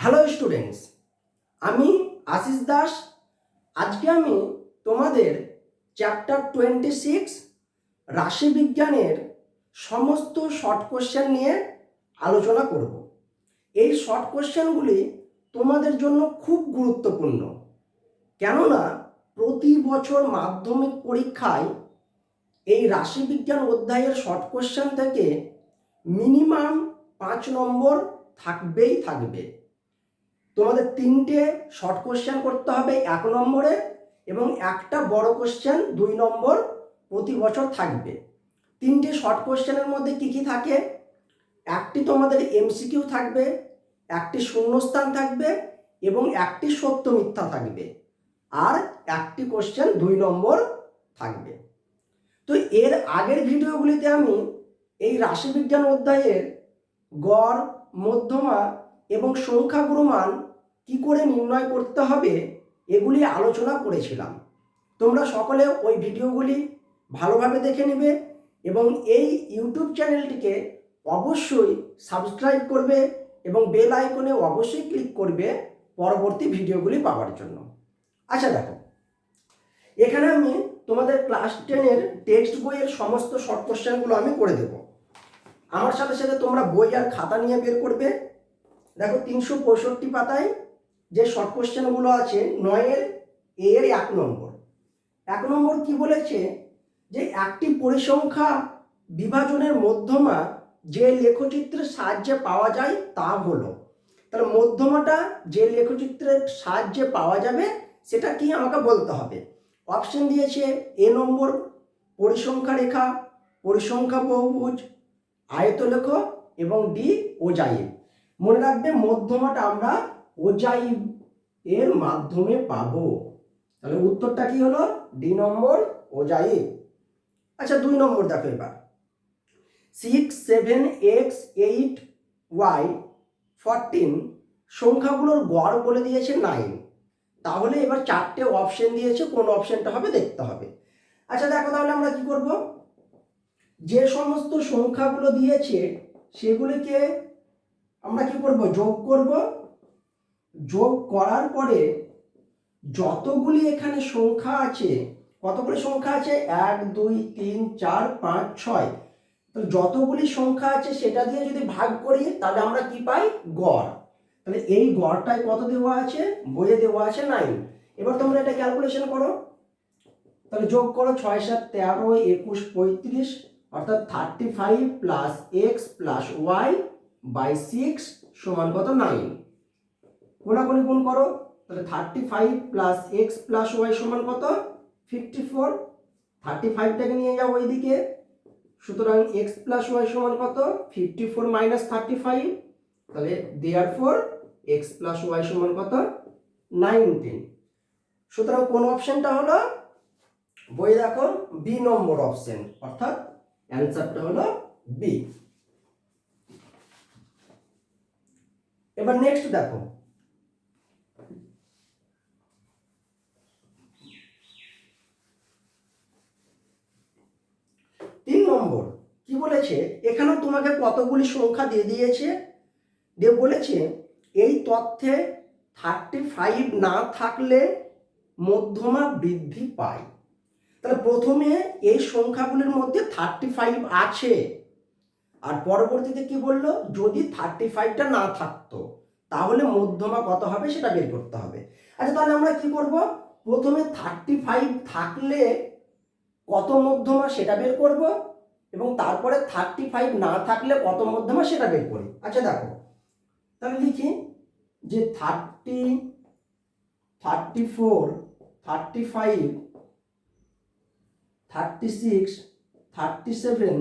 Hello students, আমি আশিস দাস। আজকে আমি তোমাদের চ্যাপ্টার 26 রাশিবিজ্ঞানের সমস্ত শর্ট কোশ্চেন নিয়ে আলোচনা করব। এই শর্ট কোশ্চেনগুলি তোমাদের জন্য খুব গুরুত্বপূর্ণ, কেননা প্রতি বছর মাধ্যমিক পরীক্ষায় এই রাশিবিজ্ঞান অধ্যায়ের শর্ট কোশ্চেন থেকে মিনিমাম 5 নম্বর থাকবেই থাকবে। তোমাদের 3টে শর্ট কোশ্চেন করতে হবে 1 নম্বরে এবং একটা বড় কোশ্চেন 2 নম্বর প্রতি বছর থাকবে। 3টে শর্ট কোশ্চেনের মধ্যে কি কি থাকে? একটি তোমাদের এমসিকিউ থাকবে, একটি শূন্যস্থান থাকবে এবং একটি সত্য মিথ্যা থাকবে, আর একটি কোশ্চেন 2 নম্বর থাকবে। তো এর আগের ভিডিওগুলিতে আমি এই রাশিবিজ্ঞান অধ্যায়ের গড়, মধ্যমা এবং সংখ্যাগুরু মান কি করে নির্ণয় করতে হবে এগুলি আলোচনা করেছিলাম। তোমরা সকলে ওই ভিডিওগুলি ভালোভাবে দেখে নেবে এবং এই ইউটিউব চ্যানেলটিকে অবশ্যই সাবস্ক্রাইব করবে এবং বেল আইকনে অবশ্যই ক্লিক করবে পরবর্তী ভিডিওগুলি পাওয়ার জন্য। আচ্ছা দেখো, এখানে আমি তোমাদের ক্লাস 10-এর টেক্সট বইয়ের সমস্ত শর্ট কোশ্চেনগুলো আমি করে দেব। আমার সাথে সাথে তোমরা বই আর খাতা নিয়ে বের করবে। দেখো 365 পাতায় যে শর্ট কোশ্চেনগুলো আছে 9-এর এর 1 নম্বর। 1 নম্বর কি বলেছে? যে একটি পরিসংখ্যা বিভাজনের মধ্যমা যে লেখচিত্রের সাহায্যে পাওয়া যায় তা হলো। তাহলে মধ্যমাটা যে লেখচিত্রের সাহায্যে পাওয়া যাবে সেটা কি আমাকে বলতে হবে। অপশন দিয়েছে এ নম্বর পরিসংখ্যা রেখা, পরিসংখ্যা বহুভুজ, আয়তলেখ এবং ডি ওজাইব। মনে রাখবে মধ্যমাটা আমরা ওজাইব এর মাধ্যমে পাবো। তাহলে উত্তরটা কি হলো? ডি নম্বর ওজাইব। আচ্ছা 2 নম্বর দেখো এবার 6, 7, x, 8, y, 14 সংখ্যাগুলোর গড় বলে দিয়েছে 9। তাহলে এবার 4টে অপশন দিয়েছে, কোন অপশনটা হবে দেখতে হবে। আচ্ছা দেখো, তাহলে আমরা কি করব? যে সমস্ত সংখ্যাগুলো দিয়েছে সেগুলিকে আমরা কি করব? যোগ করব। যোগ করার পরে যতগুলি এখানে সংখ্যা আছে, কতগুলি সংখ্যা আছে? 1, 2, 3, 4, 5, 6। তো যতগুলি সংখ্যা আছে সেটা দিয়ে যদি ভাগ করি তাহলে আমরা কি পাই? গড়। তাহলে এই গড়টায় কত দেওয়া আছে? বইয়ে দেওয়া আছে 9। এবার তোমরা এটা ক্যালকুলেশন করো। তাহলে যোগ করো 6, 7, 13, 21, 35, অর্থাৎ 35 plus x plus y by 6 সমান কত? 9। কোনাকুনি গুণ করো, তাহলে 35 প্লাস এক্স প্লাস ওয়াই সমান কত? 54। 35টাকে নিয়ে যাও ওইদিকে, সুতরাং এক্স প্লাস ওয়াই সমান কত? 54 মাইনাস 35। তাহলে দেয়ারফর এক্স প্লাস ওয়াই সমান কত? 19। সুতরাং কোন অপশনটা হলো? বই দেখো বি নম্বর অপশন, অর্থাৎ অ্যান্সারটা হলো বি। এবার নেক্সট দেখো, নম্বর কি বলেছে? এখানেও তোমাকে কতগুলি সংখ্যা দিয়ে দিয়েছে, দিয়ে বলেছে এই তথ্যে 35 না থাকলে মধ্যমা বৃদ্ধি পায়। তাহলে প্রথমে এই সংখ্যাগুলির মধ্যে 35 আছে, আর পরবর্তীতে কি বললো? যদি 35টা না থাকতো তাহলে মধ্যমা কত হবে সেটা বের করতে হবে। আচ্ছা তাহলে আমরা কি করব? প্রথমে 35 থাকলে কত মধ্যমা সেটা বের করব এবং তারপরে 35 না থাকলে কত মধ্যমা সেটা বের করি। আচ্ছা দেখো, তাহলে লিখি যে 30, 34, 35, 36, 37,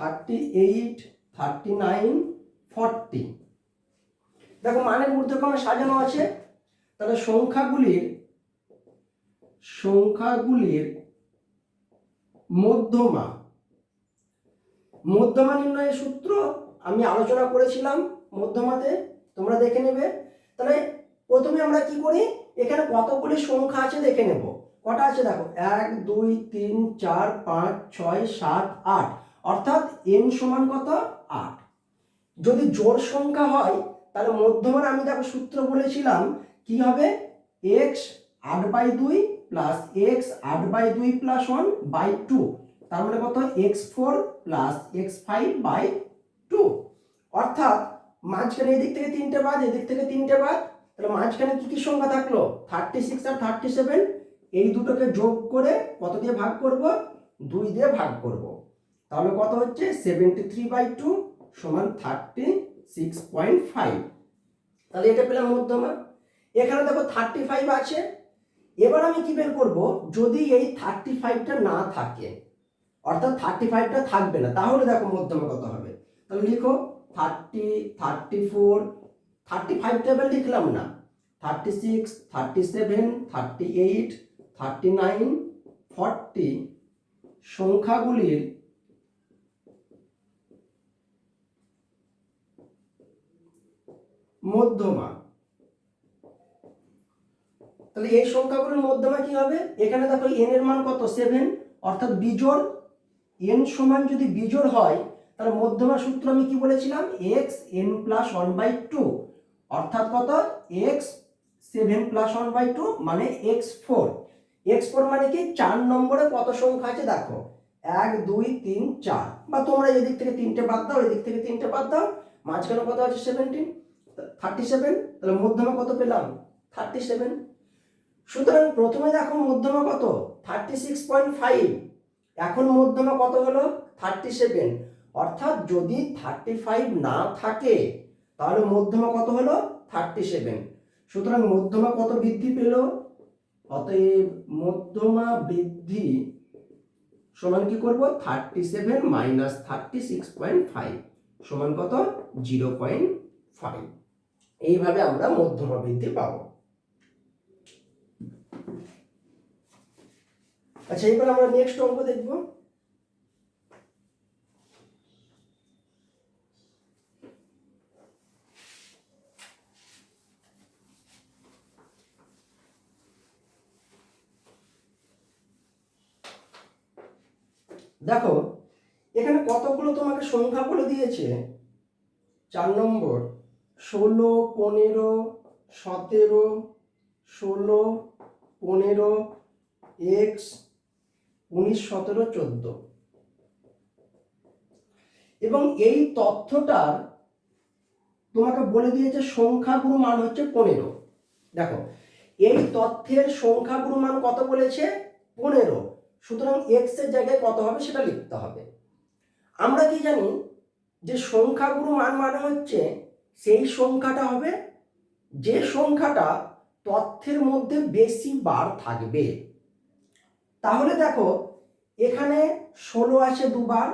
38, 39, 40। দেখো মানের ঊর্ধ্বক্রমে সাজানো আছে। তাহলে সংখ্যাগুলির মধ্যমা নির্ণয়ের সূত্র আমি আলোচনা করেছিলাম মধ্যমাতে, তোমরা দেখে নেবে। তাহলে প্রথমে আমরা কি করি? এখানে কতগুলি সংখ্যা আছে দেখে নেব। কটা আছে দেখো? 1, 2, 3, 4, 5, 6, 7, 8, অর্থাৎ n সমান কত? 8। যদি জোড় সংখ্যা হয় তাহলে মধ্যমার আমি দেখো সূত্র বলেছিলাম কি হবে, এক্স 8/2 প্লাস এক্স 8/2 প্লাস 1/2, তার মানে কত x4 প্লাস x5/2। অর্থাৎ মাঝখানে এদিক থেকে তিনটে বাদ, এদিক থেকে তিনটে বাদ, তাহলে মাঝখানে কি কি সংখ্যা থাকলো, 36 আর 37, এই দুটোকে যোগ করে কত দিয়ে ভাগ করব, 2 দিয়ে ভাগ করব, তাহলে কত হচ্ছে 73/2 সমান 36.5। তাহলে এটা পেলাম মধ্যমা। এখানে দেখো 35 আছে, এবার আমি কি বের করব, যদি এই 35টা না থাকে, অর্থাৎ 35টা থাকবে না, তাহলে দেখো মধ্যমা কত হবে। তাহলে লিখো 30, 34, 35 টেবিল লিখলাম না, 36, 37, 38, 39, 40 সংখ্যাগুলির মধ্যমা। তাহলে এই সংখ্যাগুলোর মধ্যমা কি হবে, এখানে দেখো n এর মান কত 7, অর্থাৎ বিজোড়, n সমান যদি বিজোড় হয় তাহলে মধ্যমা সূত্র আমি কি বলেছিলাম, x n প্লাস 1/2, অর্থাৎ কত x 7 প্লাস 1/2 মানে x4। x4 মানে কি 4 নম্বরে কত সংখ্যা আছে দেখো, 1 2 3 4, বা তোমরা এদিক থেকে তিনটে বাদ দাও, এদিক থেকে তিনটে বাদ দাও, মাঝখানে কত আছে 37, তাহলে মধ্যমা কত পেলাম 37। সুতরাং প্রথমে দেখো মধ্যমা কত 36.5, এখন মধ্যমা কত হলো 37, অর্থাৎ যদি 35 না থাকে তাহলে মধ্যমা কত হলো 37। সুতরাং মধ্যমা কত বৃদ্ধি পেল, অতএব মধ্যমা বৃদ্ধি সমান কি করব, 37 মাইনাস 36.5 সমান কত 0.5। এইভাবে আমরা মধ্যমা বৃদ্ধি পাবো। আচ্ছা, এবার আমরা নেক্সট অঙ্ক দেখব। দেখো এখানে কতগুলো তোমাকে সংখ্যা বলে দিয়েছে, 4 নম্বর 16, 15, 17, 16, 15, x 19, 17, 14, এবং এই তথ্যটার তোমাকে বলে দিয়েছে সংখ্যাগুরু মান হচ্ছে 15। দেখো এই তথ্যের সংখ্যাগুরু মান কত বলেছে 15, সুতরাং x এর জায়গায় কত হবে সেটা লিখতে হবে। আমরা কি জানি যে সংখ্যাগুরু মান মানে হচ্ছে সেই সংখ্যাটা হবে যে সংখ্যাটা তথ্যের মধ্যে বেশি বার থাকবে। তাহলে দেখো এখানে 16 আছে দুবার,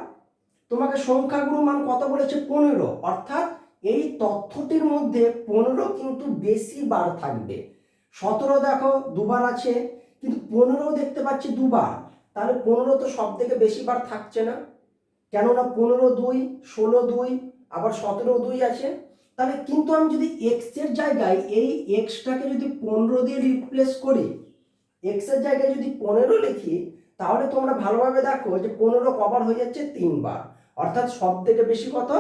তোমাকে সংখ্যাগুরু মান কত বলেছে 15, অর্থাৎ এই তথ্যটির মধ্যে 15 কিন্তু বেশি বার থাকবে। 17 দেখো দুবার আছে, কিন্তু 15 দেখতে পাচ্ছি দুবার, তাহলে 15 তো সব থেকে বেশি বার থাকছে না, কেননা 15 2, 16 2, আবার 17 2 আছে। তাহলে কিন্তু আমি যদি x এর জায়গায় এই xটাকে যদি 15 দিয়ে রিপ্লেস করি, x এর জায়গায় যদি 15 লিখি, তাহলে তোমরা ভালোভাবে দেখো যে 15 কভার হয়ে যাচ্ছে 3 বার, অর্থাৎ সব থেকে বেশি কত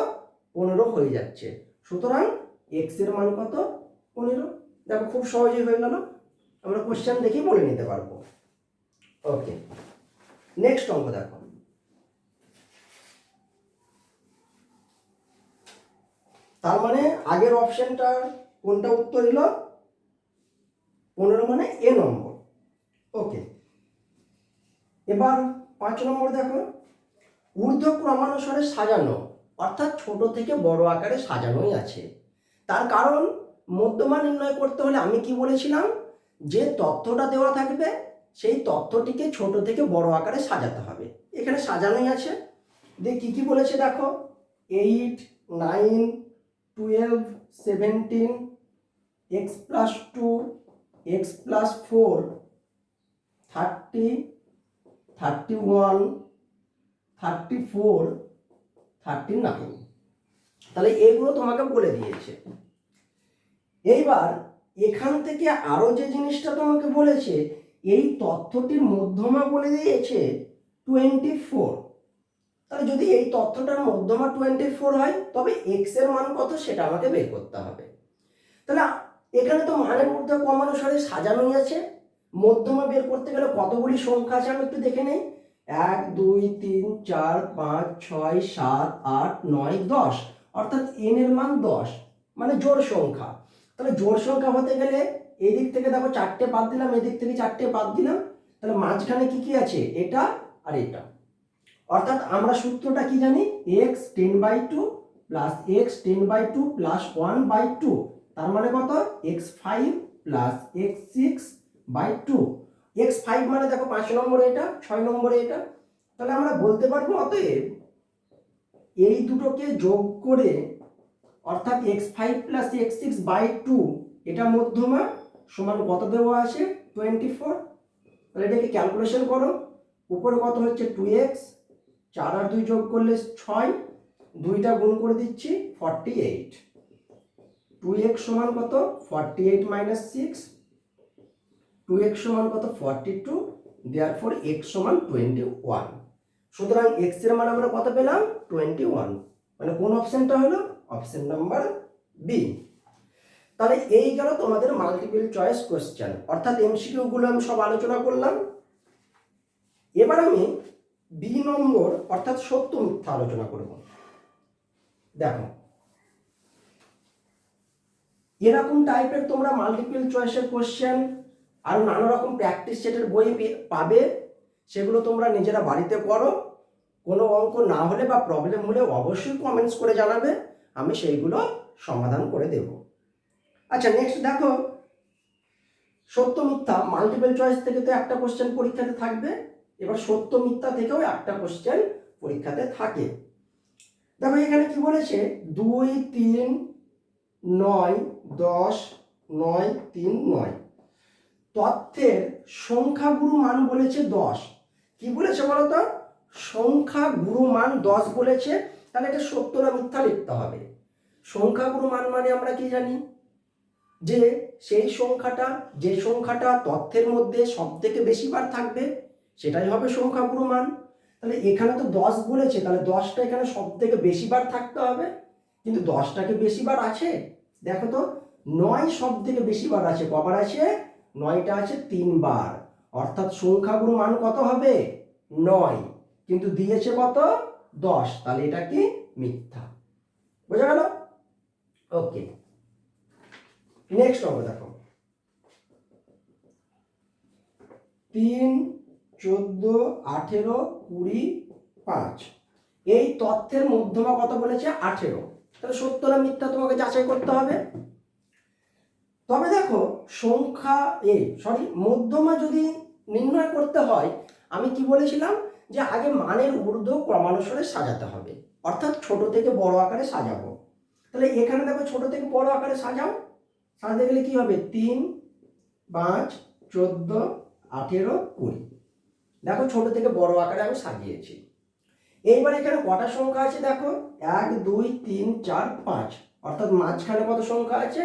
15 হয়ে যাচ্ছে। সুতরাং x এর মান কত 15। দেখো খুব সহজেই হয়ে গেল, আমরা কোশ্চেন দেখে বলে নিতে পারবো। ওকে, নেক্সট অঙ্ক দেখো। তার মানে আগের অপশনটার কোনটা উত্তর হলো 15 মানে এ নম্বর। ওকে, এবার 5 নম্বর দেখো, ঊর্ধ্ব ক্রমানুসারে সাজানো, অর্থাৎ ছোট থেকে বড় আকারে সাজানোই আছে। তার কারণ মধ্যমা নির্ণয় করতে হলে আমি কি বলেছিলাম, যে তথ্যটা দেওয়া থাকবে সেই তথ্যটিকে ছোট থেকে বড় আকারে সাজাতে হবে। এখানে সাজানোই আছে। দিয়ে কি কি বলেছে দেখো, 8, 9, 12, 17, x plus 2, x plus 4, 30, 31, 34, 39, তাহলে এগুলো তোমাকে বলে দিয়েছে। এইবার এখান থেকে আরো যে জিনিসটা তোমাকে বলেছে, এই তথ্যটির মধ্যমা বলে দিয়েছে 24। তাহলে যদি এই তথ্যটার মধ্যমা 24 হয়, তবে x এর মান কত সেটা আমাকে বের করতে হবে। তাহলে এখানে তো মানের ঊর্ধ্বক ক্রমানুসারে সাজানোই আছে। মধ্যমা বের করতে গেলে কতগুলি সংখ্যা আছে আমি একটু দেখে নেই। 1 2 3 4 5 6 7 8 9 10, অর্থাৎ n এর মান 10, মানে জোড় সংখ্যা। তাহলে জোড় সংখ্যা হতে গেলে এই দিক থেকে দেখো 4টে বাদ দিলাম, এদিক থেকে 4টে বাদ দিলাম, তাহলে মাঝখানে কি কি আছে, এটা আর এটা। অর্থাৎ আমরা সূত্রটা কি জানি, x 10/2 প্লাস x 10/2 প্লাস 1/2, তার মানে কত, x5 প্লাস x6/2। x5 মানে দেখো 5 নম্বরে এটা, 6 নম্বরে এটা। তাহলে আমরা বলতে পারবো অতএব এই দুটোকে যোগ করে, অর্থাৎ x5 প্লাস x6/2 এটা মধ্যমা সমান কত দেওয়া আছে, 24। তাহলে এটাকে ক্যালকুলেশন করো, উপরে কত হচ্ছে 2x, 4 আর 2 যোগ করলে 6, 2টা গুণ করে দিচ্ছি 48। 2x সমান কত, 48 মাইনাস 6, 2x সমান কত, 42, দেয়ারফর x সমান 21। সুতরাং x এর মান আমরা কত পেলাম, 21, মানে কোন অপশনটা হলো, অপশন নাম্বার বি। তাহলে এই গেল তোমাদের মাল্টিপল চয়েস কোশ্চেন, অর্থাৎ এমসিকিউ গুলো আমি সব আলোচনা করলাম। এবার আমি বি নম্বর অর্থাৎ সত্য মিথ্যা আলোচনা করব। দেখো এরকম টাইপের তোমরা মাল্টিপল চয়েসের কোশ্চেন আর নানা রকম প্র্যাকটিস সেটের বই পাবে, সেগুলো তোমরা নিজেরা বাড়িতে করো। কোনো অঙ্ক না হলে বা প্রবলেম হলে অবশ্যই কমেন্টস করে জানাবে, আমি সেইগুলো সমাধান করে দেব। আচ্ছা, নেক্সট দেখো সত্য মিথ্যা মাল্টিপল চয়েস থেকে তো একটা কোশ্চেন পরীক্ষাতে থাকবে, এবার সত্য মিথ্যা থেকেও একটা কোশ্চেন পরীক্ষাতে থাকে। দেখো এখানে কি বলেছে, 2 3 9 10 9 3 9, তথ্যের সংখ্যাগুরু মান বলেছে 10। কি বলেছে বলতো, সংখ্যাগুরু মান 10 বলেছে। তাহলে এটা সত্য না মিথ্যা লিখতে হবে। সংখ্যাগুরু মান মানে আমরা কি জানি, যে সেই সংখ্যাটা, যে সংখ্যাটা তথ্যের মধ্যে সব থেকে বেশি বার থাকবে সেটাই হবে সংখ্যাগুরু মান। তাহলে এখানে তো 10 বলেছে, তাহলে 10টা এখানে সব থেকে বেশি বার থাকতে হবে, কিন্তু 10টাকে বেশি বার আছে, দেখো তো 9 সব থেকে বেশি বার আছে, কবার আছে, 9টা আছে 3 বার, অর্থাৎ সংখ্যাগুরু মান কত হবে, 9, কিন্তু দিয়েছে কত, 10, তাহলে এটা কি মিথ্যা। বোঝা গেল? ওকে, নেক্সট হবে দেখো 3 14 18 20 5, এই তথ্যের মধ্যমা কত বলেছে, 18। তাহলে সত্য না মিথ্যা তোমাকে যাচাই করতে হবে। তবে দেখো সংখ্যা মধ্যমা যদি নির্ণয় করতে হয়, আমি কি বলেছিলাম, যে আগে মানের ঊর্ধ্ব ক্রমানুসারে সাজাতে হবে, অর্থাৎ ছোট থেকে বড় আকারে সাজাবো। তাহলে এখানে দেখো ছোট থেকে বড় আকারে সাজাও, সাজাতে গেলে কি হবে, 3 5 14 18 20। দেখো ছোট থেকে বড় আকারে আমি সাজিয়েছি। এইবার এখানে কটা সংখ্যা আছে দেখো, 1 2 3 4 5, অর্থাৎ মাঝখানে কত সংখ্যা আছে,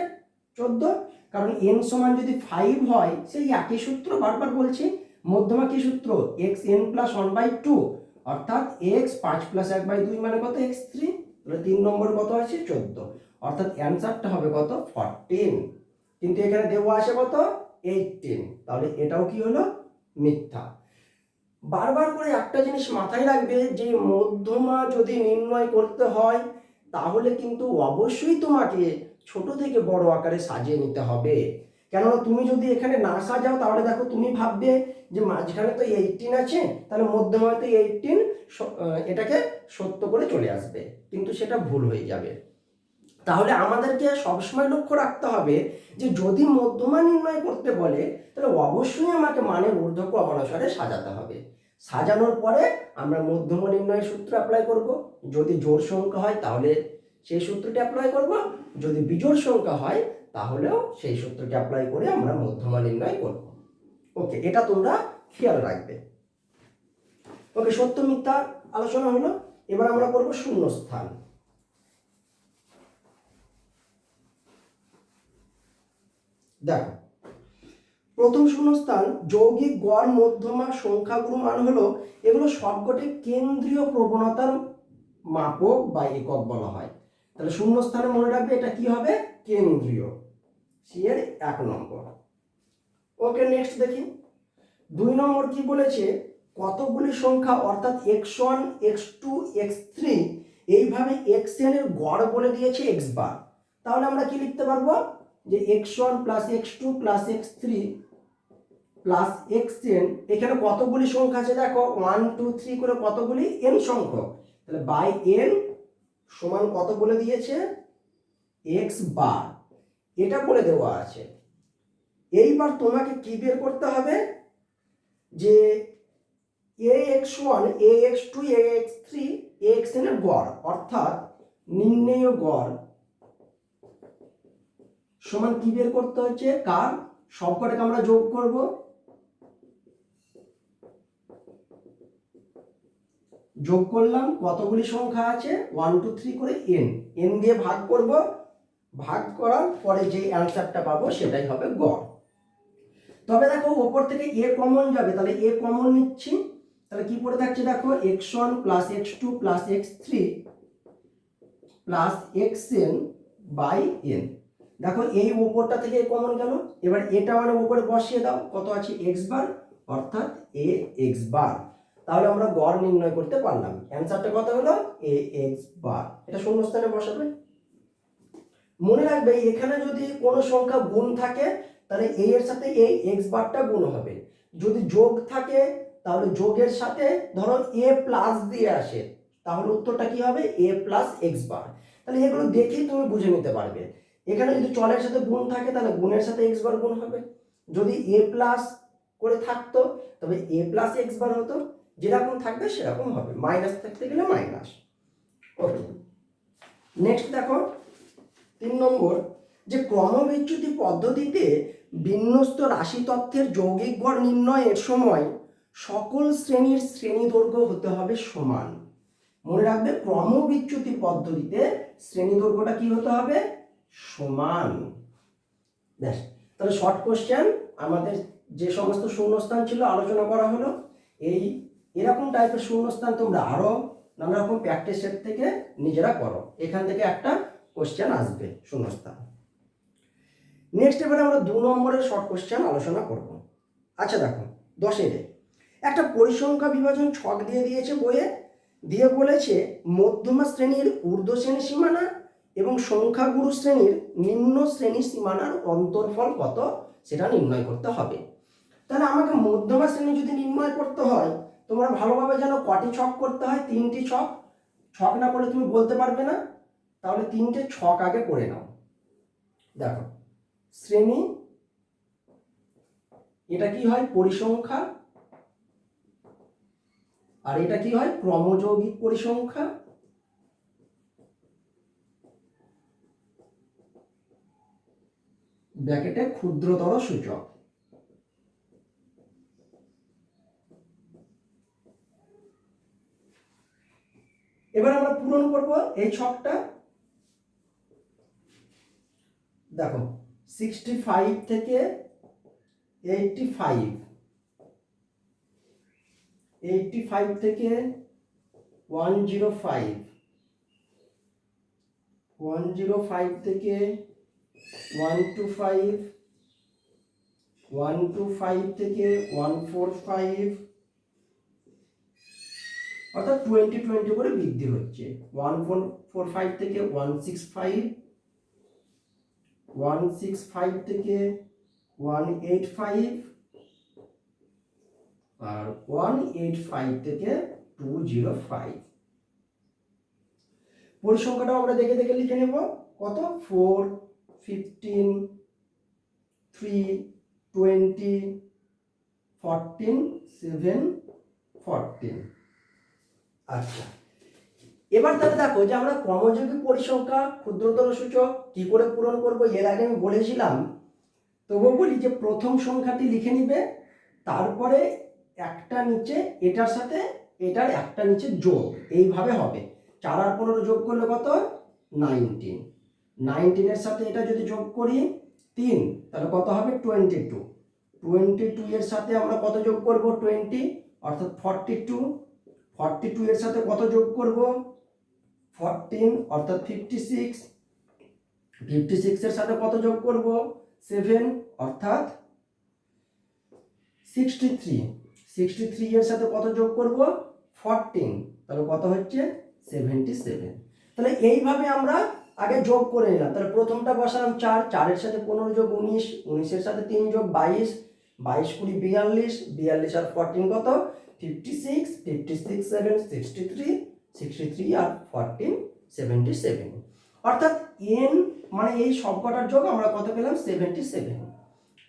14। কারণ n সমান যদি 5 হয়, সেই একই সূত্র বারবার বলছি, মধ্যমা কি সূত্র, xn প্লাস 1/2, অর্থাৎ x 5 প্লাস 1/2 মানে কত, x3। তাহলে 3 নম্বর কত আছে, 14, অর্থাৎ অ্যান্সারটা হবে কত, 14, কিন্তু এখানে দেওয়া আছে কত, 18, তাহলে এটাও কি হলো, মিথ্যা। বারবার করে একটা জিনিস মাথায় রাখবে, যে মধ্যমা যদি নির্ণয় করতে হয় তাহলে কিন্তু অবশ্যই তোমাকে ছোট থেকে বড় আকারে সাজিয়ে নিতে হবে। কেননা তুমি যদি এখানে না সাজাও তাহলে দেখো তুমি ভাববে যে মাঝখানে তো 18 আছে, তাহলে মধ্যমায় তো 18, এটাকে সত্য করে চলে আসবে, কিন্তু সেটা ভুল হয়ে যাবে। তাহলে আমাদেরকে সবসময় লক্ষ্য রাখতে হবে যে যদি মধ্যমা নির্ণয় করতে বলে তাহলে অবশ্যই আমাকে মানের ঊর্ধ্ব ক্রমানুসারে সাজাতে হবে। সাজানোর পরে আমরা মধ্যমা নির্ণয়ের সূত্র অ্যাপ্লাই করব। যদি জোড় সংখ্যা হয় তাহলে সেই সূত্রটি অ্যাপ্লাই করব, যদি বিজোড় সংখ্যা হয় তাহলেও সেই সূত্রটি অ্যাপ্লাই করে আমরা মধ্যমা নির্ণয় করব। ওকে, এটা তোমরা খেয়াল রাখবে। ওকে, সত্য মিথ্যা আলোচনা হলো, এবার আমরা করব শূন্যস্থান। দেখো প্রথম শূন্যস্থান, যৌগিক গড় মধ্যমা সংখ্যাগুরু মান হলো, এগুলো সবকটি কেন্দ্রীয় প্রবণতার মাপক বা একক বলা হয়। তাহলে শূন্যস্থানে মনে রাখবে এটা কি হবে, কেন্দ্রীয়। সি এর 1 নম্বর। ওকে, নেক্সট দেখি 2 নম্বর কি বলেছে, কতগুলি সংখ্যা অর্থাৎ x1 x2 x3 এইভাবে xn এর গড় বলে দিয়েছে x বার। তাহলে আমরা কি লিখতে পারবো যে x1 plus x2 plus x3 plus xn, এখানে কতগুলি সংখ্যা আছে দেখো 1 2 3 করে কতগুলি n সংখ্যক, তাহলে বাই n সমান কত বলে দিয়েছে x বার, এটা বলে দেওয়া আছে। এইবার তোমাকে কি বের করতে হবে যে ax1 ax2 ax3 axn এর গড়, অর্থাৎ নির্ণেয় গড় সমান কি বের করতে হচ্ছে, কার সবকটাকে আমরা যোগ করব, যোগ করলাম কতগুলি সংখ্যা আছে 1 2 3 করে n দিয়ে ভাগ করব, ভাগ করার পরে যে অ্যান্সারটা পাবো সেটাই হবে গড়। তবে দেখো ওপর থেকে a কমন যাবে, তাহলে a কমন নিচ্ছি, তাহলে কি পড়ে থাকছে দেখো x1 plus x2 plus x3 plus xn by n। দেখো এই উপরটা থেকে কমন গেল, এবার এটা মানে উপরে বসিয়ে দাও, কত আছে x বার, অর্থাৎ a x বার। তাহলে আমরা গড় নির্ণয় করতে পারলাম, অ্যান্সারটা কত হলো a x বার। এটা শূন্যস্থানে বসাবে। মনে রাখবে এখানে যদি কোনো সংখ্যা গুণ থাকে তাহলে a এর সাথে এই x বারটা গুণ হবে, যদি যোগ থাকে তাহলে যোগের সাথে ধরো a প্লাস দিয়ে আসে, তাহলে উত্তরটা কি হবে a প্লাস x বার। তাহলে এগুলো দেখেই তুমি বুঝে নিতে পারবে। এখানে যদি চলের সাথে গুণ থাকে তাহলে গুণের সাথে x বার গুণ হবে, যদি a প্লাস করে থাকতো তবে a প্লাস x বার হতো, যেরকম থাকবে সেরকম হবে, মাইনাস থাকতে গেলে মাইনাস। ওকে, নেক্সট দেখো 3 নম্বর, যে ক্রমবিচ্যুতি পদ্ধতিতে বিন্যস্ত রাশি তথ্যের যৌগিক গড় নির্ণয়ের সময় সকল শ্রেণীর শ্রেণী দৈর্ঘ্য হতে হবে সমান। মনে রাখবে ক্রমবিচ্যুতি পদ্ধতিতে শ্রেণী দৈর্ঘ্যটা কি হতে হবে, সমান। ব্যাস, তাহলে শর্ট কোশ্চেন আমাদের যে সমস্ত শূন্যস্থান ছিল আলোচনা করা হলো। এরকম টাইপের শূন্যস্থান তোমরা আরো নানা রকম প্র্যাকটিস সেট থেকে নিজেরা করো, এখান থেকে একটা কোশ্চেন আসবে শূন্যস্থান। নেক্সট এবারে আমরা 2 নম্বরের শর্ট কোশ্চেন আলোচনা করব। আচ্ছা দেখো 10-এর একটা পরিসংখ্যা বিভাজন ছক দিয়ে দিয়েছে বইয়ে, দিয়ে বলেছে মধ্যমা শ্রেণীর ঊর্ধ্ব শ্রেণী সীমানা এবং সংখ্যাগুরু শ্রেণীর নিম্ন শ্রেণী সীমানার অন্তর্ফল কত সেটা নির্ণয় করতে হবে। তাহলে আমাকে মধ্যমা শ্রেণী যদি নির্ণয় করতে হয়, তোমরা ভালোভাবে জানো কটি ছক করতে হয়, 3টি ছক। ছক না করলে তুমি বলতে পারবে না, তাহলে 3টে ছক আগে করে নাও। দেখো শ্রেণী, এটা কি হয় পরিসংখ্যা, আর এটা কি হয় ক্রমযৌগিক পরিসংখ্যা, ব্র্যাকেটে ক্ষুদ্রতর সূচক। এবার আমরা পূরণ করব এই ছকটা। দেখো 65 থেকে 85, 85 থেকে 105, 105 থেকে 125, 125 থেকে 145, অর্থাৎ 20 করে বৃদ্ধি হচ্ছে। 145 থেকে 165, 165 থেকে 185, আর 185 থেকে 205। পরিসংখ্যাটা আমরা দেখে দেখে লিখে নেব। কত 4, 15, 3, 20, 14, 7, 14। আচ্ছা, এবার তাহলে দেখো যে আমরা ক্রমযৌগিক পরিসংখ্যা ক্ষুদ্রতর সূচক কি করে পূরণ করব, এর আগে আমি বলেছিলাম, তবুও বলি যে প্রথম সংখ্যাটি লিখে নিবে, তারপরে একটা নিচে এটার সাথে এটার একটা নিচে যোগ, এইভাবে হবে। 4 আর 15 যোগ করলে কত 19, 19 এর সাথে এটা যদি যোগ করি 3 তাহলে কত হবে 22, 22 এর সাথে আমরা কত যোগ করব 20, অর্থাৎ 42, 42 এর সাথে কত যোগ করব 14, অর্থাৎ 56, 56 এর সাথে কত যোগ করব 7 অর্থাৎ 63। 63 এর সাথে কত যোগ করব? 14, তাহলে কত হচ্ছে? 77। তাহলে এইভাবে আমরা আগে যোগ করে নিলাম। তাহলে প্রথমটা বসালাম 4, 4 এর সাথে 15 যোগ 19, 19 এর সাথে 3 যোগ 22, 22 20 42, 42 আর 14 কত? 56, 56 7 63, 63 আর 14 77। অর্থাৎ n মানে এই সবকটার যোগ আমরা কত পেলাম? 77।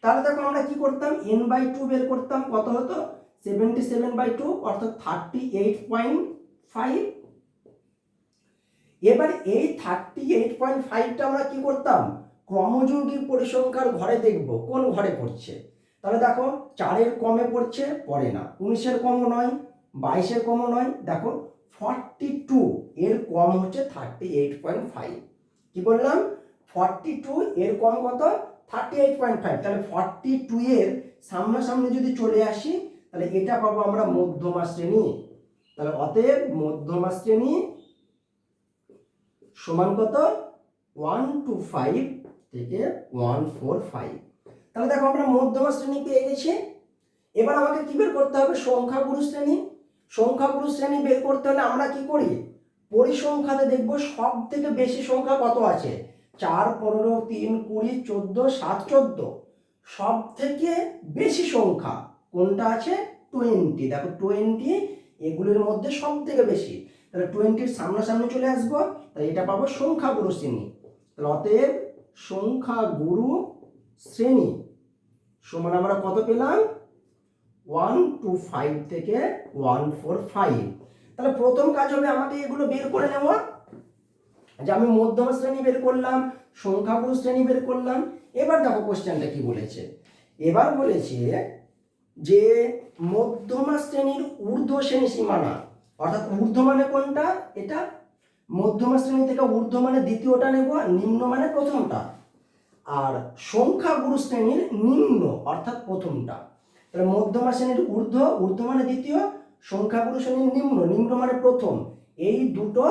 তাহলে দেখো আমরা কি করতাম? n/2 বের করতাম, কত হতো? 77/2 অর্থাৎ 38.5। এবার এই 38.5টা আমরা কি করতাম? ক্রমযৌগিক পরিসংখ্যার ঘরে দেখব কোন ঘরে পড়ছে। তাহলে দেখো 4-এর কমে পড়ছে, পড়ে না। 19-এর কমও নয়, 22-এর কমও নয়। দেখো 42 এর কম হচ্ছে 38.5। কি বললাম? 42 এর কম কত? 38.5। তাহলে 42 এর সামনাসামনি যদি চলে আসি তাহলে এটা পাবো আমরা মধ্যমা শ্রেণী। তাহলে অতএব মধ্যমা শ্রেণী সমান কত? 125 থেকে 145। তাহলে দেখো আমরা মধ্যমা শ্রেণী পেয়ে গেছি। এবার আমাকে কি বের করতে হবে? সংখ্যাগুরু শ্রেণী। সংখ্যাগুরু শ্রেণী বের করতে হলে আমরা কি করি? পরিসংখ্যাতে দেখব সব থেকে বেশি সংখ্যা কত আছে। 4 15 3 20 14 7 14। সব থেকে বেশি সংখ্যা কোনটা আছে? 20। দেখো 20 এগুলোর মধ্যে সব থেকে বেশি। তাহলে 20-র সামনাসামনি চলে আসবো, তাহলে এটা পাবো সংখ্যাগুরু শ্রেণী। তাহলে অতএব সংখ্যাগুরু শ্রেণী সমান আমরা কত পেলাম? 125 থেকে 145। তাহলে প্রথম কাজ হবে আমাকে এগুলো বের করে নেওয়া। যে আমি মধ্যমা শ্রেণী বের করলাম, সংখ্যাগুরু শ্রেণী বের করলাম। এবার দেখো কোশ্চেনটা কি বলেছে। এবার বলেছে যে মধ্যমা শ্রেণীর ঊর্ধ্ব শ্রেণী সীমানা, অর্থাৎ ঊর্ধ্ব মানে কোনটা? এটা মধ্যমা শ্রেণী থেকে ঊর্ধ্ব মানে দ্বিতীয়টা নেব, আর নিম্ন মানে প্রথমটা। আর সংখ্যাগুরু শ্রেণীর নিম্ন অর্থাৎ প্রথমটা। তাহলে মধ্যমা শ্রেণীর ঊর্ধ্ব, ঊর্ধ্ব মানে দ্বিতীয়, সংখ্যাগুরু শ্রেণীর নিম্ন, নিম্ন মানে প্রথম। এই দুটো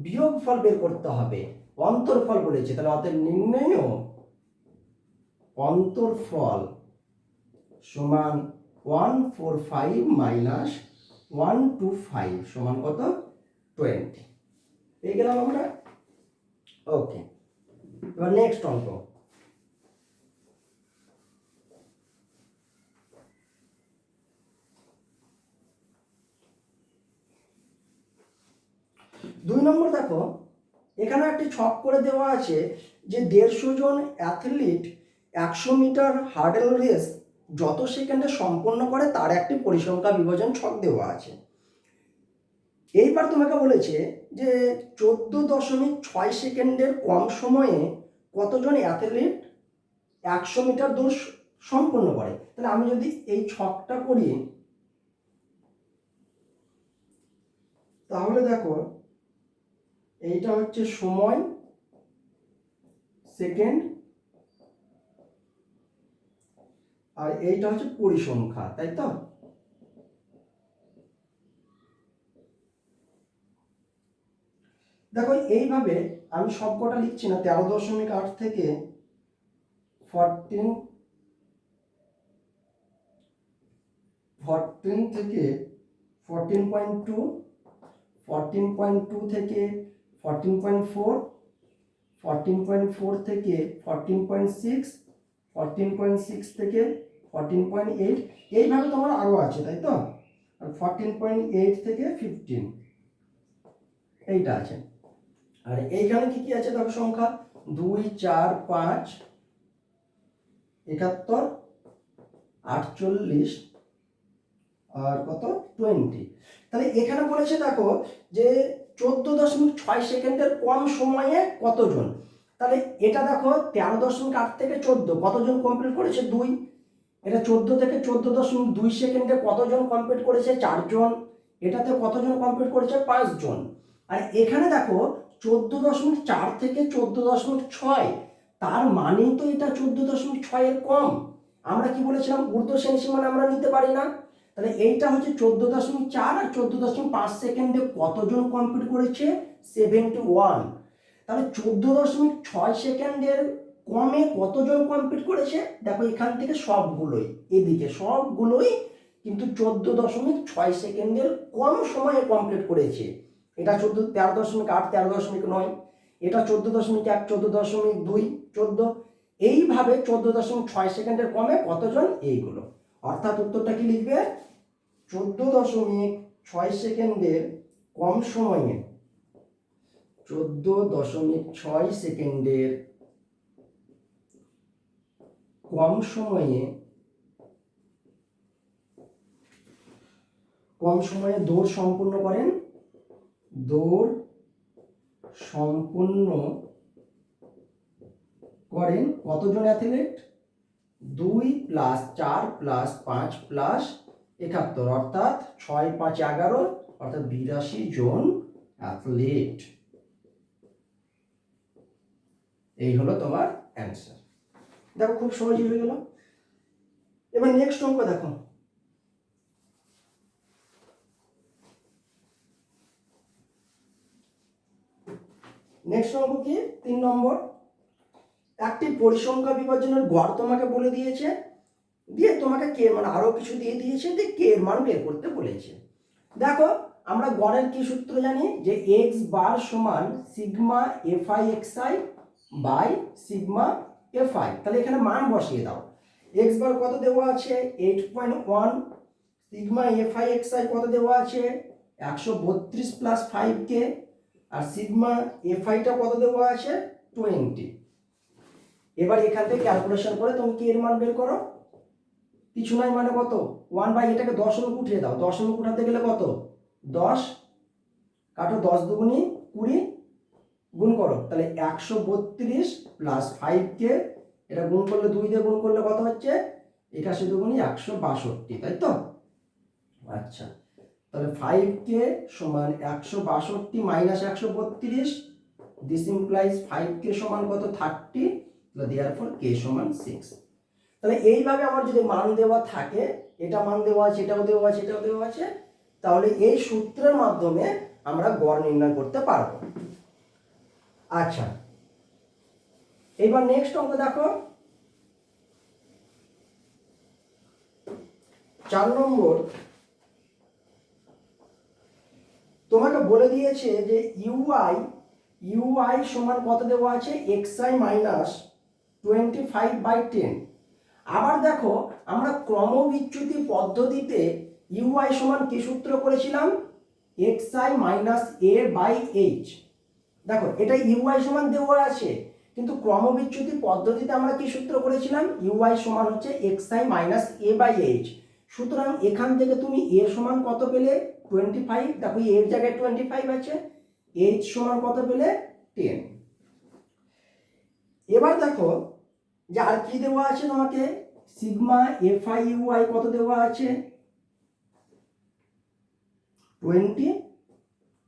বিয়োগফল বের করতে হবে, অন্তরফল বলেছে। তাহলে অতএব নির্ণয় অন্তরফল সমান 145 মাইনাস 125 সমান কত? 20। পেয়ে গেলাম আমরা। ওকে, এবার নেক্সট অঙ্ক। দুই নম্বর দেখো, এখানে একটি ছক করে দেওয়া আছে যে 150 জন অ্যাথলিট 100 মিটার হার্ডেল রেস যত সেকেন্ডে সম্পন্ন করে তার একটি পরিসংখ্যা বিভাজন ছক দেওয়া আছে। এইবার তোমাকে বলেছে যে 14.6 সেকেন্ডের কম সময়ে কতজন অ্যাথলিট 100 মিটার দৌড় সম্পন্ন করে। তাহলে আমি যদি এই ছকটা করি তাহলে দেখো এইটা হচ্ছে সময় সেকেন্ড, আর এইটা হচ্ছে পরিসংখ্যা, তাই তো? দেখো এইভাবে আমি সবকটা লিখছি না, 13.8 থেকে 14 থেকে 14.2, 14.2 থেকে 14.4, 14.4 থেকে 14.6, 14.6 থেকে 14.8, এইভাবে তোমার আরও আছে, তাই তো? আর 14.8 থেকে 15 এইটা আছে। আর এইখানে কি কি আছে দেখো সংখ্যা? 2 4 5 71 48 আর কত? 20। তাহলে এখানে বলেছে দেখো যে 14.6 সেকেন্ডের কম সময়ে কতজন। তাহলে এটা দেখো 13.8 থেকে 14 কতজন কমপ্লিট করেছে? 2। এটা 14 থেকে 14.2 সেকেন্ডে কতজন কমপ্লিট করেছে? 4 জন। এটাতে কতজন কমপ্লিট করেছে? 5 জন। আর এখানে দেখো 14.4 থেকে 14.6, তার মানেই তো এটা 14.6 এর কম। আমরা কি বলেছিলাম? ঊর্ধ্ব শ্রেণী সীমানা আমরা নিতে পারি না। তাহলে এইটা হচ্ছে 14.4 আর 14.5 সেকেন্ডে কতজন কমপ্লিট করেছে? 71। তাহলে 14.6 সেকেন্ডের কমে কতজন কমপ্লিট করেছে? দেখো এখান থেকে সবগুলোই, এদিকে সবগুলোই কিন্তু 14.6 সেকেন্ডের কম সময়ে কমপ্লিট করেছে। এটা 13.8, 13.9, এটা 14.1, 14.2, 14, এইভাবে 14.6 সেকেন্ডের কমে কতজন, এইগুলো। অর্থাৎ উত্তরটা কি লিখবে? 14.6 সেকেন্ডের কম সময়ে, 14.6 সেকেন্ডের কম সময়ে দৌড় সম্পূর্ণ করেন, দৌড় সম্পূর্ণ করেন কতজন অ্যাথলেট? 2 + 4 + 5 + 71, অর্থাৎ 6 5 11, অর্থাৎ 82 জন অ্যাথলিট। এই হলো তোমার অ্যান্সার। দেখো খুব সহজই হয়ে গেল। এবার নেক্সট অঙ্ক দেখো। নেক্সট অঙ্ক কি? 3 নম্বর। একটি পরিসংখ্যা বিভাজনের গড় তোমাকে বলে দিয়েছে, দিয়ে তোমাকে কে মানে আরো কিছু দিয়ে দিয়েছে, যে কে এর মান বের করতে বলেছে। দেখো আমরা গড়ের কি সূত্র জানি, যে এক্স বার সমান sigma fi xi by sigma fi. তাহলে এখানে মান বসিয়ে দাও। এক্স বার কত দেওয়া আছে? 8.1। সিগমা এফআই এক্সআই কত দেওয়া আছে? 132 + 5k। আর সিগমা এফআইটা কত দেওয়া আছে? 20। এবার এখান থেকে ক্যালকুলেশন করে তুমি কি এর মান বের করো। কিছু নাই মানে কত? 1 এটাকে দশমিক উঠিয়ে দাও। দশমিক উঠাতে গেলে কত? 10 কাটো, 10 দুগুণী 20, গুণ করো। তাহলে 132 + 5k, এটা গুণ করলে 2 দিয়ে গুণ করলে কত হচ্ছে? 81 দুগুণী 162, তাই তো? আচ্ছা, তাহলে 5k সমান 162 মাইনাস 132, দিস ইমপ্লাইজ 5k সমান কত? 30, দেয়ারফর k সমান 6। তাহলে এইভাবে আমার যদি মান দেওয়া থাকে, এটা মান দেওয়া আছে, এটাও দেওয়া আছে, এটাও দেওয়া আছে, তাহলে এই সূত্রের মাধ্যমে আমরা গড় নির্ণয় করতে পারবো। আচ্ছা, এবার নেক্সট অঙ্ক দেখো। 4 নম্বর। তোমাকে বলে দিয়েছে যে ইউআই সমান কত দেওয়া আছে? xi minus 25/10। আবার দেখো আমরা ক্রমবিচ্যুতি পদ্ধতিতে ইউআই সমান কি সূত্র করেছিলাম? xi minus a/h। দেখো এটা ইউআই সমান দেওয়া আছে, কিন্তু ক্রমবিচ্যুতি পদ্ধতিতে আমরা কি সূত্র করেছিলাম? ইউআই সমান হচ্ছে xi মাইনাস a/h। সুতরাং এখান থেকে তুমি a সমান কত পেলে? 25। দেখো এর জায়গায় 25 আছে। h সমান কত পেলে? 10। এবার দেখো যে আর কি দেওয়া আছে তোমাকে, সিগমা এফআই ইউআই কত দেওয়া আছে? 20।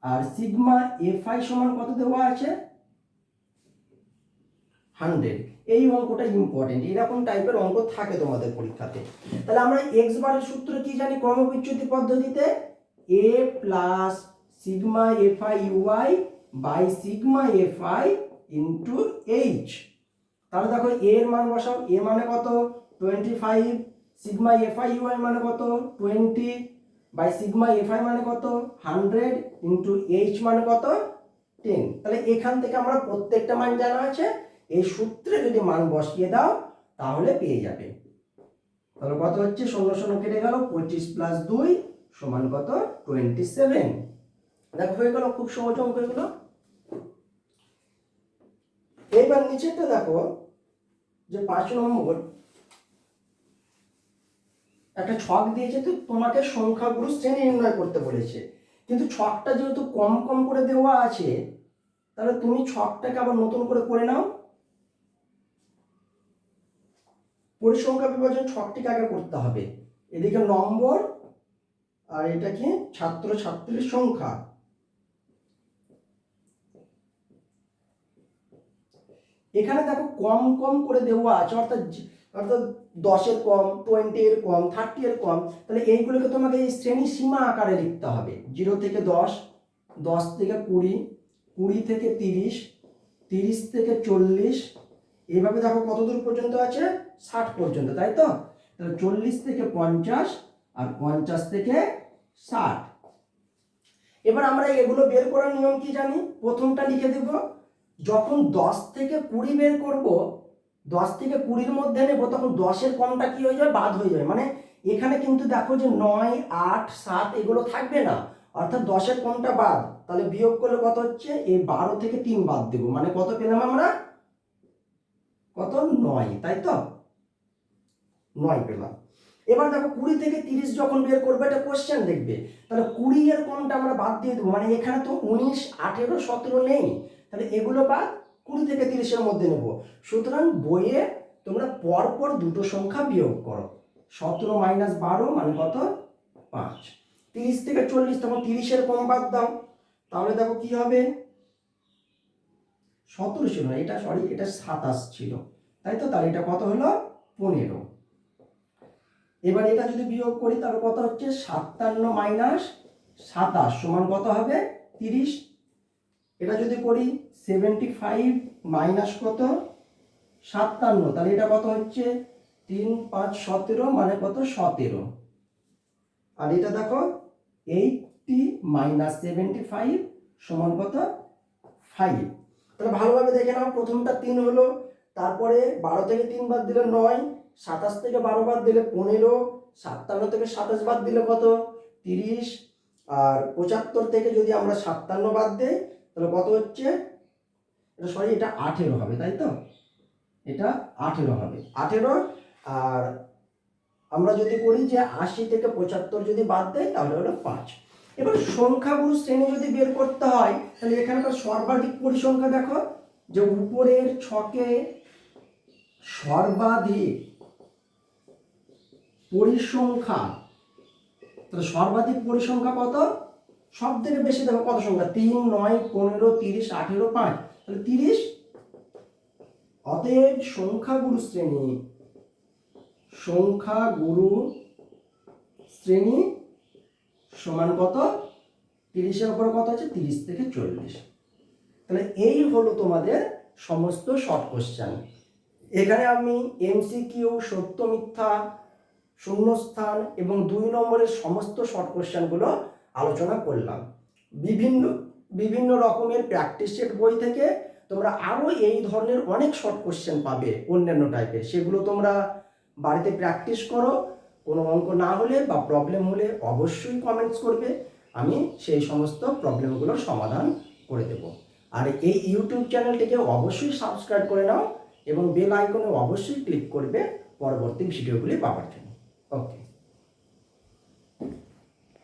আর সিগমা এফআই সমান কত দেওয়া আছে? 100। এই অঙ্কটা ইম্পর্টেন্ট, এরকম টাইপের অঙ্ক থাকে তোমাদের পরীক্ষাতে। তাহলে আমরা এক্স বারের সূত্র কি জানি ক্রমবিচ্যুতি পদ্ধতিতে? a plus sigma fi ui by sigma fi into h. তাহলে দেখো a এর মান বসাও। a মানে কত? 25। সিগমা এফআই ইউআই মানে কত? 20 বাই সিগমা এফআই মানে কত? 100 ইন্টু এইচ মানে কত? 10। তাহলে এখান থেকে আমরা প্রত্যেকটা মান জানা আছে, এই সূত্রে যদি মান বসিয়ে দাও তাহলে পেয়ে যাবে। তাহলে কত হচ্ছে? 0 0 কেটে গেল, 25 + 2 সমান কত? 27। দেখো হয়ে গেল, খুব সহজ অঙ্ক এগুলো। এইবার নিচেরটা দেখো, যে 5 নম্বর একটা ছক দিয়েছে, তো তোমাকে সংখ্যাগুরু শ্রেণী নির্ণয় করতে বলেছে, কিন্তু ছকটা যেহেতু কম কম করে দেওয়া আছে, তাহলে তুমি ছকটাকে আবার নতুন করে নাও। পরিসংখ্যা বিভাজন ছকটিকে আগে করতে হবে। এদিকে নম্বর আর এটা কি? ছাত্র ছাত্রীর সংখ্যা। এখানে দেখো কম কম করে দেওয়া আছে, অর্থাৎ 10-এর কম, 20-এর কম, 30-এর কম। তাহলে এইগুলোকে তোমাকে এই শ্রেণী সীমা আকারে লিখতে হবে। 0 থেকে 10, 10 থেকে 20, 20 থেকে 30, 30 থেকে 40, এইভাবে দেখো কত দূর পর্যন্ত আছে, 60 পর্যন্ত, তাই তো? তাহলে 40 থেকে 50 আর 50 থেকে 60। এবার আমরা এগুলো বের করার নিয়ম কি জানি? প্রথমটা লিখে দেব, যখন 10 থেকে 20 বের করব, 10 থেকে 20-র মধ্যে নেব, তখন 10-এর কমটা কি হয়ে যাবে? বাদ হয়ে যাবে। মানে এখানে কিন্তু দেখো যে 9, 8, 7 এগুলো থাকবে না, অর্থাৎ 10-এর কমটা বাদ। তাহলে বিয়োগ করলে কত হচ্ছে? এই 12 থেকে 3 বাদ দেব, মানে কত পেলাম আমরা? কত? 9, তাই তো? 9 পেলাম। এবার দেখো 20 থেকে 30 যখন বের করবে, এটা কোশ্চেন দেখবে, তাহলে 20 এর কমটা আমরা বাদ দিয়ে দেবো, মানে এখানে তো 19, 18, 17 নেই, তাহলে এগুলো বাদ 20 থেকে 30-এর মধ্যে নেব। সুতরাং বইয়ে তোমরা পরপর দুটো সংখ্যা বিয়োগ করো, 17 মাইনাস 12 মানে কত? 5। 30 থেকে 40, তখন 30-এর কম বাদ দাও, তাহলে দেখো কি হবে? 17 ছিল না, এটা সরি, এটা 27 ছিল, তাই তো? তাহলে এটা কত হলো? 15। এবার এটা যদি বিয়োগ করি তাহলে কত হচ্ছে? 57 মাইনাস 27 সমান কত হবে? 30। এটা যদি করি 75 মাইনাস কত? 57, তাহলে এটা কত হচ্ছে? 3, 5, 17 মানে কত? 17। আর এটা দেখো 80 মাইনাস 75 সমান কত? 5। তাহলে ভালোভাবে দেখে নাও, প্রথমটা 3 হলো, তারপরে 12 থেকে 3 বাদ দিলে 9, 27 থেকে 12 বাদ দিলে 15, 57 থেকে 27 বাদ দিলে কত? 30, আর 75 থেকে যদি আমরা 57 বাদ দেই তাহলে কত হচ্ছে? এটা সরি, এটা 18 হবে, তাই তো? এটা 18 হবে, 18। আর আমরা যদি করি যে 80 থেকে 75 যদি বাদ দেয় তাহলে হলো 5। এবার সংখ্যাগুরু শ্রেণী যদি বের করতে হয়, তাহলে এখানকার সর্বাধিক পরিসংখ্যা দেখো, যে উপরের ছকে সর্বাধিক পরিসংখ্যা, তাহলে সর্বাধিক পরিসংখ্যা কত? সব থেকে বেশি দেখো কত সংখ্যা? 3, 9, 15, 30, 18, 5, তাহলে 30। অতএব সংখ্যাগুরু শ্রেণী সমান কত? 30-এর উপরে কত আছে? 30 থেকে 40। তাহলে এই হলো তোমাদের সমস্ত শর্ট কোশ্চেন। এখানে আমি এমসিকিউ, সত্য মিথ্যা, শূন্যস্থান এবং 2 নম্বরের সমস্ত শর্ট কোশ্চেনগুলো আলোচনা করলাম। বিভিন্ন রকমের প্র্যাকটিস সেট বই থেকে তোমরা আরও এই ধরনের অনেক শর্ট কোশ্চেন পাবে অন্যান্য টাইপের, সেগুলো তোমরা বাড়িতে প্র্যাকটিস করো। কোনো অঙ্ক না হলে বা প্রবলেম হলে অবশ্যই কমেন্টস করবে, আমি সেই সমস্ত প্রবলেমগুলোর সমাধান করে দেব। আর এই ইউটিউব চ্যানেলটিকে অবশ্যই সাবস্ক্রাইব করে নাও এবং বেল আইকনে অবশ্যই ক্লিক করবে পরবর্তী ভিডিওগুলি পাওয়ার জন্য। ওকে।